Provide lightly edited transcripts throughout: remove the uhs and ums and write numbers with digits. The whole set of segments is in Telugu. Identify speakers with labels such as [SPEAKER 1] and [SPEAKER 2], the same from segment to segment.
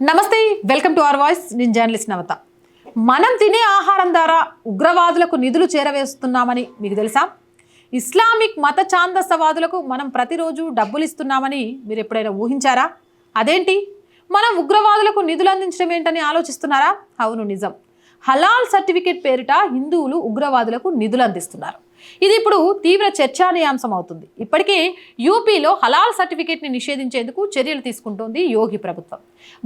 [SPEAKER 1] నమస్తే, వెల్కమ్ టు అవర్ వాయిస్. నేను జర్నలిస్ట్ నవత. మనం తినే ఆహారం ద్వారా ఉగ్రవాదులకు నిధులు చేరవేస్తున్నామని మీకు తెలుసా? ఇస్లామిక్ మత ఛాందసవాదులకు మనం ప్రతిరోజు డబ్బులు ఇస్తున్నామని మీరు ఎప్పుడైనా ఊహించారా? అదేంటి, మనం ఉగ్రవాదులకు నిధులు అందించడం ఏంటని ఆలోచిస్తున్నారా? అవును, నిజం. హలాల్ సర్టిఫికేట్ పేరిట హిందువులు ఉగ్రవాదులకు నిధులు అందిస్తున్నారు. ఇది ఇప్పుడు తీవ్ర చర్చానీయాంశం అవుతుంది. ఇప్పటికే యూపీలో హలాల్ సర్టిఫికేట్ని నిషేధించేందుకు చర్యలు తీసుకుంటోంది యోగి ప్రభుత్వం.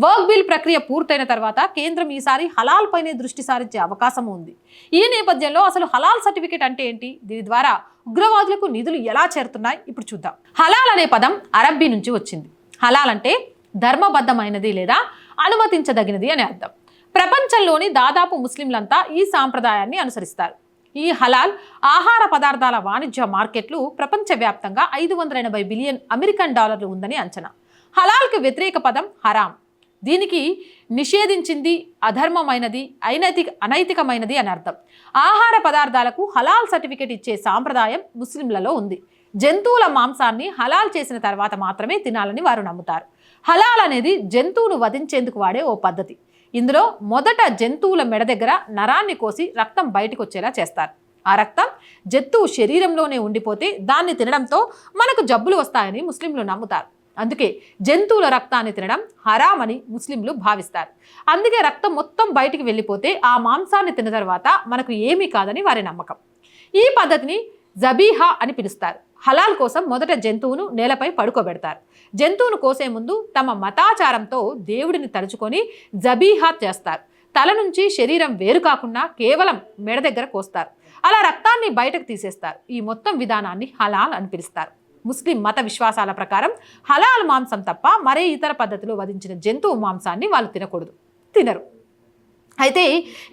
[SPEAKER 1] వర్క్ బిల్ ప్రక్రియ పూర్తయిన తర్వాత కేంద్రం ఈసారి హలాల్ పైనే దృష్టి సారించే అవకాశం ఉంది. ఈ నేపథ్యంలో అసలు హలాల్ సర్టిఫికేట్ అంటే ఏంటి, దీని ద్వారా ఉగ్రవాదులకు నిధులు ఎలా చేరుతున్నాయి ఇప్పుడు చూద్దాం. హలాల్ అనే పదం అరబ్బీ నుంచి వచ్చింది. హలాల్ అంటే ధర్మబద్ధమైనది లేదా అనుమతించదగినది అని అర్థం. ప్రపంచంలోని దాదాపు ముస్లింలంతా ఈ సాంప్రదాయాన్ని అనుసరిస్తారు. ఈ హలాల్ ఆహార పదార్థాల వాణిజ్య మార్కెట్లు ప్రపంచవ్యాప్తంగా 580 బిలియన్ అమెరికన్ డాలర్లు ఉందని అంచనా. హలాల్కి వ్యతిరేక పదం హరాం. దీనికి నిషేధించింది, అధర్మమైనది, అనైతికమైనది అని అర్థం. ఆహార పదార్థాలకు హలాల్ సర్టిఫికేట్ ఇచ్చే సాంప్రదాయం ముస్లింలలో ఉంది. జంతువుల మాంసాన్ని హలాల్ చేసిన తర్వాత మాత్రమే తినాలని వారు నమ్ముతారు. హలాల్ అనేది జంతువును వధించేందుకు వాడే ఓ పద్ధతి. ఇందులో మొదట జంతువుల మెడ దగ్గర నరాన్ని కోసి రక్తం బయటకు వచ్చేలా చేస్తారు. ఆ రక్తం జంతువు శరీరంలోనే ఉండిపోతే దాన్ని తినడంతో మనకు జబ్బులు వస్తాయని ముస్లింలు నమ్ముతారు. అందుకే జంతువుల రక్తాన్ని తినడం హరాం అని ముస్లింలు భావిస్తారు. అందుకే రక్తం మొత్తం బయటికి వెళ్ళిపోతే ఆ మాంసాన్ని తిన్న తర్వాత మనకు ఏమీ కాదని వారి నమ్మకం. ఈ పద్ధతిని జబీహా అని పిలుస్తారు. హలాల్ కోసం మొదట జంతువును నేలపై పడుకోబెడతారు. జంతువును కోసే ముందు తమ మతాచారంతో దేవుడిని తలుచుకొని జబీహా చేస్తారు. తల నుంచి శరీరం వేరు కాకుండా కేవలం మెడ దగ్గర కోస్తారు. అలా రక్తాన్ని బయటకు తీసేస్తారు. ఈ మొత్తం విధానాన్ని హలాల్ అని పిలుస్తారు. ముస్లిం మత విశ్వాసాల ప్రకారం హలాల్ మాంసం తప్ప మరే ఇతర పద్ధతిలో వధించిన జంతువు మాంసాన్ని వాళ్ళు తినరు. అయితే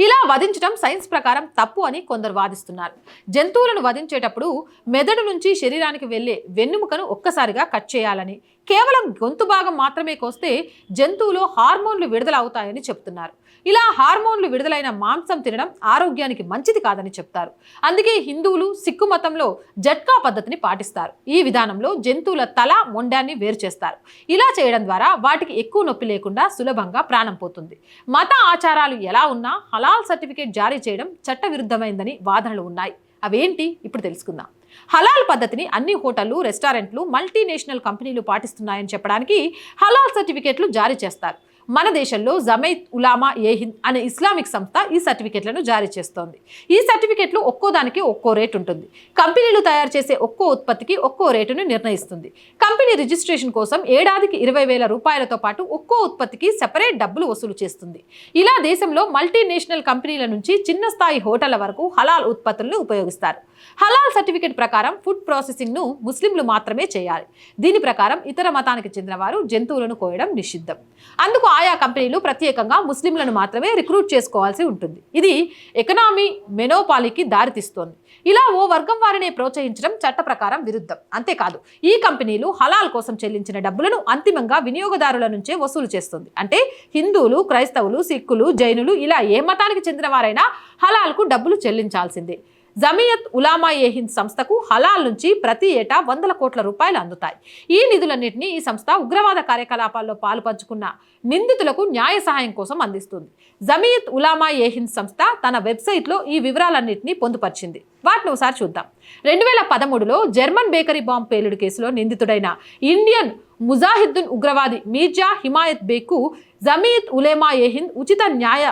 [SPEAKER 1] ఇలా వధించడం సైన్స్ ప్రకారం తప్పు అని కొందరు వాదిస్తున్నారు. జంతువులను వధించేటప్పుడు మెదడు నుంచి శరీరానికి వెళ్లే వెన్నుముకను ఒక్కసారిగా కట్ చేయాలని, కేవలం గొంతు భాగం మాత్రమే కోస్తే జంతువులో హార్మోన్లు విడుదల అవుతాయని చెప్తున్నారు. ఇలా హార్మోన్లు విడుదలైన మాంసం తినడం ఆరోగ్యానికి మంచిది కాదని చెప్తారు. అందుకే హిందువులు, సిక్కు మతంలో జట్కా పద్ధతిని పాటిస్తారు. ఈ విధానంలో జంతువుల తల, మొండాన్ని వేరు చేస్తారు. ఇలా చేయడం ద్వారా వాటికి ఎక్కువ నొప్పి లేకుండా సులభంగా ప్రాణం పోతుంది. మత ఆచారాలు ఎలా ఉన్నా హలాల్ సర్టిఫికేట్ జారీ చేయడం చట్టవిరుద్ధమైందని వాదనలు ఉన్నాయి. అవేంటి ఇప్పుడు తెలుసుకుందాం. హలాల్ పద్ధతిని అన్ని హోటళ్లు, రెస్టారెంట్లు, మల్టీనేషనల్ కంపెనీలు పాటిస్తున్నాయని చెప్పడానికి హలాల్ సర్టిఫికేట్లు జారీ చేస్తారు. మన దేశంలో జమైత్ ఉలామా ఏ హింద్ అనే ఇస్లామిక్ సంస్థ ఈ సర్టిఫికెట్లను జారీ చేస్తోంది. ఈ సర్టిఫికెట్లు ఒక్కో దానికి ఒక్కో రేటు ఉంటుంది. కంపెనీలు తయారు చేసే ఒక్కో ఉత్పత్తికి ఒక్కో రేటును నిర్ణయిస్తుంది. కంపెనీ రిజిస్ట్రేషన్ కోసం ఏడాదికి 20,000 రూపాయలతో పాటు ఒక్కో ఉత్పత్తికి సెపరేట్ డబ్బులు వసూలు చేస్తుంది. ఇలా దేశంలో మల్టీనేషనల్ కంపెనీల నుంచి చిన్న స్థాయి హోటళ్ల వరకు హలాల్ ఉత్పత్తులను ఉపయోగిస్తారు. హలాల్ సర్టిఫికేట్ ప్రకారం ఫుడ్ ప్రాసెసింగ్ ను ముస్లింలు మాత్రమే చేయాలి. దీని ప్రకారం ఇతర మతానికి చెందిన వారు జంతువులను కోయడం నిషిద్ధం. అందుకు ఆయా కంపెనీలు ప్రత్యేకంగా ముస్లింలను మాత్రమే రిక్రూట్ చేసుకోవాల్సి ఉంటుంది. ఇది ఎకనామీ మెనోపాలీకి దారితీస్తోంది. ఇలా ఓ వర్గం వారిని ప్రోత్సహించడం చట్ట ప్రకారం విరుద్ధం. అంతేకాదు, ఈ కంపెనీలు హలాల్ కోసం చెల్లించిన డబ్బులను అంతిమంగా వినియోగదారుల నుంచే వసూలు చేస్తుంది. అంటే హిందువులు, క్రైస్తవులు, సిక్కులు, జైనులు ఇలా ఏ మతానికి చెందిన వారైనా హలాల్కు డబ్బులు చెల్లించాల్సిందే. జమియత్ ఉలామా ఏ హింద్ సంస్థకు హలాల్ నుంచి ప్రతి ఏటా 100 కోట్ల రూపాయలు అందుతాయి. ఈ నిధులన్నింటినీ ఈ సంస్థ ఉగ్రవాద కార్యకలాపాల్లో పాల్పంచుకున్న నిందితులకు న్యాయ సహాయం కోసం అందిస్తుంది. జమియత్ ఉలామా ఏ హింద్ సంస్థ తన వెబ్సైట్లో ఈ వివరాలన్నింటినీ పొందుపరిచింది. వాటిని ఒకసారి చూద్దాం. 2013లో జర్మన్ బేకరీ బాంబ్ పేలుడు కేసులో నిందితుడైన ఇండియన్ ముజాహిద్దీన్ ఉగ్రవాది మీర్జా హిమాయత్ బేగ్కు జమియత్ ఉలేమా ఏ హింద్ ఉచిత న్యాయ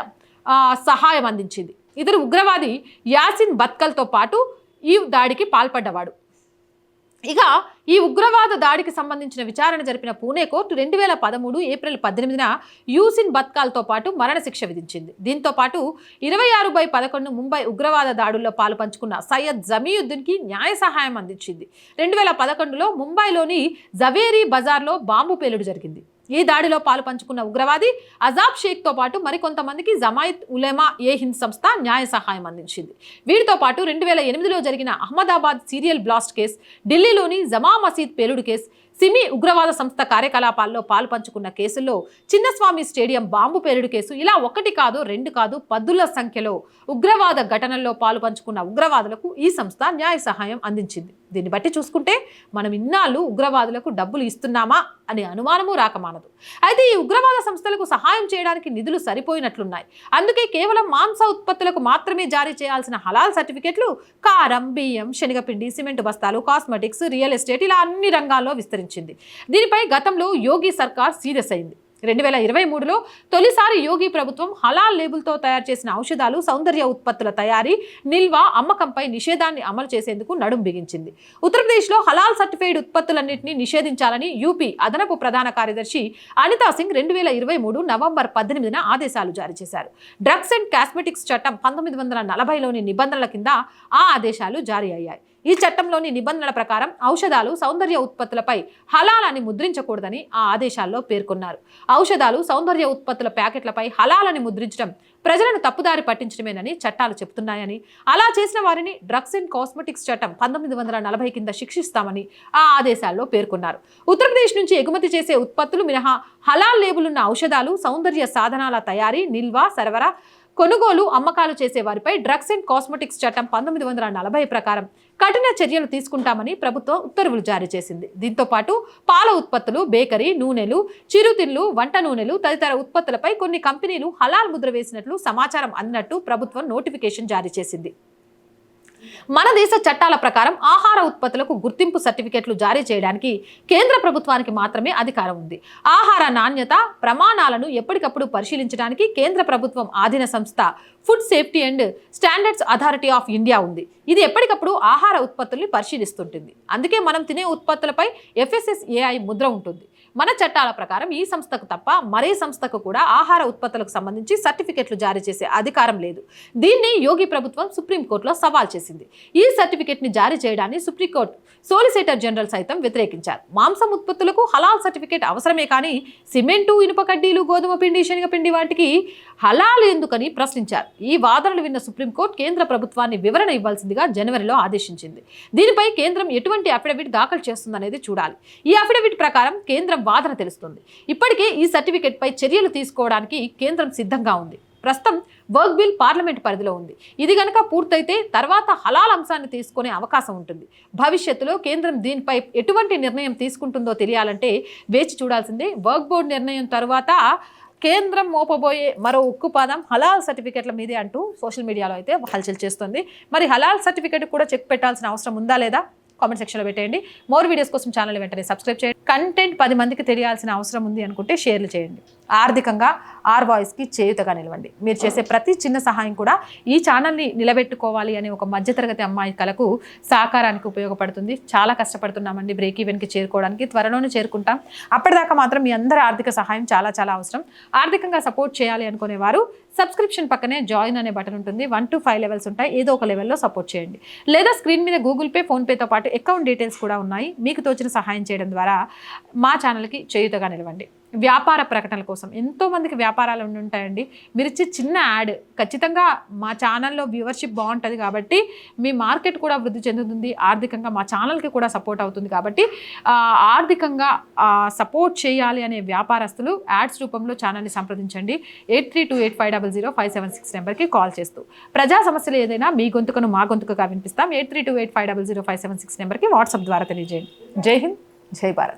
[SPEAKER 1] సహాయం అందించింది. ఇతరు ఉగ్రవాది యాసిన్ బత్కల్తో పాటు ఈ దాడికి పాల్పడ్డవాడు. ఇక ఈ ఉగ్రవాద దాడికి సంబంధించిన విచారణ జరిపిన పూణే కోర్టు 2013 ఏప్రిల్ 18న యూసిన్ బత్కాల్తో పాటు మరణశిక్ష విధించింది. దీంతో పాటు 26/11 ముంబై ఉగ్రవాద దాడుల్లో పాలుపంచుకున్న సయ్యద్ జమీయుద్దీన్కి న్యాయ సహాయం అందించింది. 2011లో ముంబైలోని జవేరీ బజార్లో బాంబు పేలుడు జరిగింది. ఈ దాడిలో పాలుపంచుకున్న ఉగ్రవాది అజాబ్ షేక్తో పాటు మరికొంతమందికి జమాయిత్ ఉలెమా ఏ హింద్ సంస్థ న్యాయ సహాయం అందించింది. వీరితో పాటు 2008లో జరిగిన అహ్మదాబాద్ సీరియల్ బ్లాస్ట్ కేసు, ఢిల్లీలోని జమా మసీద్ పేలుడు కేసు, సిమి ఉగ్రవాద సంస్థ కార్యకలాపాల్లో పాల్పంచుకున్న కేసుల్లో చిన్నస్వామి స్టేడియం బాంబు పేలుడు కేసు ఇలా ఒకటి కాదు రెండు కాదు పదుల సంఖ్యలో ఉగ్రవాద ఘటనల్లో పాల్పంచుకున్న ఉగ్రవాదులకు ఈ సంస్థ న్యాయ సహాయం అందించింది. దీన్ని బట్టి చూసుకుంటే మనం ఇన్నాళ్ళు ఉగ్రవాదులకు డబ్బులు ఇస్తున్నామా అనే అనుమానము రాకమానదు. అయితే ఈ ఉగ్రవాద సంస్థలకు సహాయం చేయడానికి నిధులు సరిపోయినట్లున్నాయి. అందుకే కేవలం మాంస ఉత్పత్తులకు మాత్రమే జారీ చేయాల్సిన హలాల్ సర్టిఫికెట్లు కారం, బియ్యం, శనగపిండి, సిమెంట్ బస్తాలు, కాస్మెటిక్స్, రియల్ ఎస్టేట్ ఇలా అన్ని రంగాల్లో విస్తరించింది. దీనిపై గతంలో యోగి సర్కార్ సీరియస్ అయింది. 2023లో తొలిసారి యోగి ప్రభుత్వం హలాల్ లేబుల్తో తయారు చేసిన ఔషధాలు, సౌందర్య ఉత్పత్తుల తయారీ, నిల్వ, అమ్మకంపై నిషేధాన్ని అమలు చేసేందుకు నడుం బిగించింది. ఉత్తరప్రదేశ్లో హలాల్ సర్టిఫైడ్ ఉత్పత్తులన్నింటినీ నిషేధించాలని యూపీ అదనపు ప్రధాన కార్యదర్శి అనితా సింగ్ 2023 నవంబర్ 18న ఆదేశాలు జారీ చేశారు. డ్రగ్స్ అండ్ కాస్మెటిక్స్ చట్టం 1940లోని నిబంధనల కింద ఆ ఆదేశాలు జారీ అయ్యాయి. ఈ చట్టంలోని నిబంధనల ప్రకారం ఔషధాలు, సౌందర్య ఉత్పత్తులపై హలాల్ అని ముద్రించకూడదని ఆ ఆదేశాల్లో పేర్కొన్నారు. ఔషధాలు, సౌందర్య ఉత్పత్తుల ప్యాకెట్లపై హలాల్ అని ముద్రించడం ప్రజలను తప్పుదారి పట్టించడమేనని చట్టాలు చెబుతున్నాయని, అలా చేసిన వారిని డ్రగ్స్ అండ్ కాస్మెటిక్స్ చట్టం 1940 కింద శిక్షిస్తామని ఆ ఆదేశాల్లో పేర్కొన్నారు. ఉత్తరప్రదేశ్ నుంచి ఎగుమతి చేసే ఉత్పత్తులు మినహా హలాల్ లేబులున్న ఔషధాలు, సౌందర్య సాధనాల తయారీ, నిల్వ, సరఫరా, కొనుగోలు, అమ్మకాలు చేసే వారిపై డ్రగ్స్ అండ్ కాస్మెటిక్స్ చట్టం 1940 ప్రకారం కఠిన చర్యలు తీసుకుంటామని ప్రభుత్వం ఉత్తర్వులు జారీ చేసింది. దీంతో పాటు పాల ఉత్పత్తులు, బేకరీ, నూనెలు, చిరుతిళ్లు, వంట నూనెలు తదితర ఉత్పత్తులపై కొన్ని కంపెనీలు హలాల్ ముద్ర వేసినట్లు సమాచారం అందినట్టు ప్రభుత్వం నోటిఫికేషన్ జారీ చేసింది. మన దేశ చట్టాల ప్రకారం ఆహార ఉత్పత్తులకు గుర్తింపు సర్టిఫికెట్లు జారీ చేయడానికి కేంద్ర ప్రభుత్వానికి మాత్రమే అధికారం ఉంది. ఆహార నాణ్యత ప్రమాణాలను ఎప్పటికప్పుడు పరిశీలించడానికి కేంద్ర ప్రభుత్వం ఆధీన సంస్థ food safety and standards authority of India ఉంది. ఇది ఎప్పటికప్పుడు ఆహార ఉత్పత్తుల్ని పరిశీలిస్తుంటుంది. అందుకే మనం తినే ఉత్పత్తులపై FSSAI ముద్ర ఉంటుంది. మన చట్టాల ప్రకారం ఈ సంస్థకు తప్ప మరే సంస్థకు కూడా ఆహార ఉత్పత్తులకు సంబంధించి సర్టిఫికెట్లు జారీ చేసే అధికారం లేదు. దీన్ని యోగి ప్రభుత్వం సుప్రీంకోర్టులో సవాల్ చేసింది. ఈ సర్టిఫికెట్ ని జారీ చేయడాన్ని సుప్రీంకోర్టు సోలిసిటర్ జనరల్ సైతం వ్యతిరేకించారు. మాంసం ఉత్పత్తులకు హలాల్ సర్టిఫికెట్ అవసరమే కానీ సిమెంటు, ఇనుప కడ్డీలు, గోధుమ పిండి, శనగపిండి వాటికి హలాల్ ఎందుకని ప్రశ్నించారు. ఈ వాదనలు విన్న సుప్రీంకోర్టు కేంద్ర ప్రభుత్వాన్ని వివరణ ఇవ్వాల్సిందిగా జనవరిలో ఆదేశించింది. దీనిపై కేంద్రం ఎటువంటి అఫిడవిట్ దాఖలు చేస్తుందనేది చూడాలి. ఈ అఫిడవిట్ ప్రకారం కేంద్రం వాదన తెలుస్తుంది. ఇప్పటికే ఈ సర్టిఫికెట్ పై చర్యలు తీసుకోవడానికి కేంద్రం సిద్ధంగా ఉంది. ప్రస్తుతం వర్క్ బిల్ పార్లమెంట్ పరిధిలో ఉంది. ఇది గనక పూర్తయితే తర్వాత హలాల్ అంశాన్ని తీసుకునే అవకాశం ఉంటుంది. భవిష్యత్తులో కేంద్రం దీనిపై ఎటువంటి నిర్ణయం తీసుకుంటుందో తెలియాలంటే వేచి చూడాల్సిందే. వర్క్ బోర్డు నిర్ణయం తర్వాత కేంద్రం మోపబోయే మరో ఉక్కుపాదం హలాల్ సర్టిఫికెట్ల మీదే అంటూ సోషల్ మీడియాలో అయితే హల్చల్ చేస్తుంది. మరి హలాల్ సర్టిఫికెట్ కూడా చెక్ పెట్టాల్సిన అవసరం ఉందా లేదా కామెంట్ సెక్షన్లో పెట్టేయండి. మోర్ వీడియోస్ కోసం ఛానల్ వెంటనే సబ్స్క్రైబ్ చేయండి. కంటెంట్ 10 మందికి తెలియాల్సిన అవసరం ఉంది అనుకుంటే షేర్లు చేయండి. ఆర్థికంగా ఆర్ వాయిస్కి చేయుతగా నిలవండి. మీరు చేసే ప్రతి చిన్న సహాయం కూడా ఈ ఛానల్ని నిలబెట్టుకోవాలి అనే ఒక మధ్యతరగతి అమ్మాయి కలకు సహకారానికి ఉపయోగపడుతుంది. చాలా కష్టపడుతున్నామండి బ్రేక్ ఈవెన్కి చేరుకోవడానికి. త్వరలోనే చేరుకుంటాం. అప్పటిదాకా మాత్రం మీ అందరి ఆర్థిక సహాయం చాలా చాలా అవసరం. ఆర్థికంగా సపోర్ట్ చేయాలి అనుకునేవారు సబ్స్క్రిప్షన్ పక్కనే జాయిన్ అనే బటన్ ఉంటుంది. 1 to 5 లెవెల్స్ ఉంటాయి. ఏదో ఒక లెవెల్లో సపోర్ట్ చేయండి. లేదా స్క్రీన్ మీద గూగుల్ పే, ఫోన్పేతో పాటు అకౌంట్ డీటెయిల్స్ కూడా ఉన్నాయి. మీకు తోచిన సహాయం చేయడం ద్వారా మా ఛానల్కి చేయుతగా నిలవండి. వ్యాపార ప్రకటనల కోసం ఎంతోమందికి వ్యాపారాలు ఉంటాయండి. మీరు ఇచ్చే చిన్న యాడ్ ఖచ్చితంగా మా ఛానల్లో వ్యూవర్షిప్ బాగుంటుంది కాబట్టి మీ మార్కెట్ కూడా వృద్ధి చెందుతుంది. ఆర్థికంగా మా ఛానల్కి కూడా సపోర్ట్ అవుతుంది. కాబట్టి ఆర్థికంగా సపోర్ట్ చేయాలి అనే వ్యాపారస్తులు యాడ్స్ రూపంలో ఛానల్ని సంప్రదించండి. 8328500576 నెంబర్కి కాల్ చేస్తూ ప్రజా సమస్యలు ఏదైనా మీ గొంతుకను మా గొంతుకగా వినిపిస్తాం. 8328500576 నెంబర్కి వాట్సాప్ ద్వారా తెలియజేయండి. జై హింద్, జై భారత్.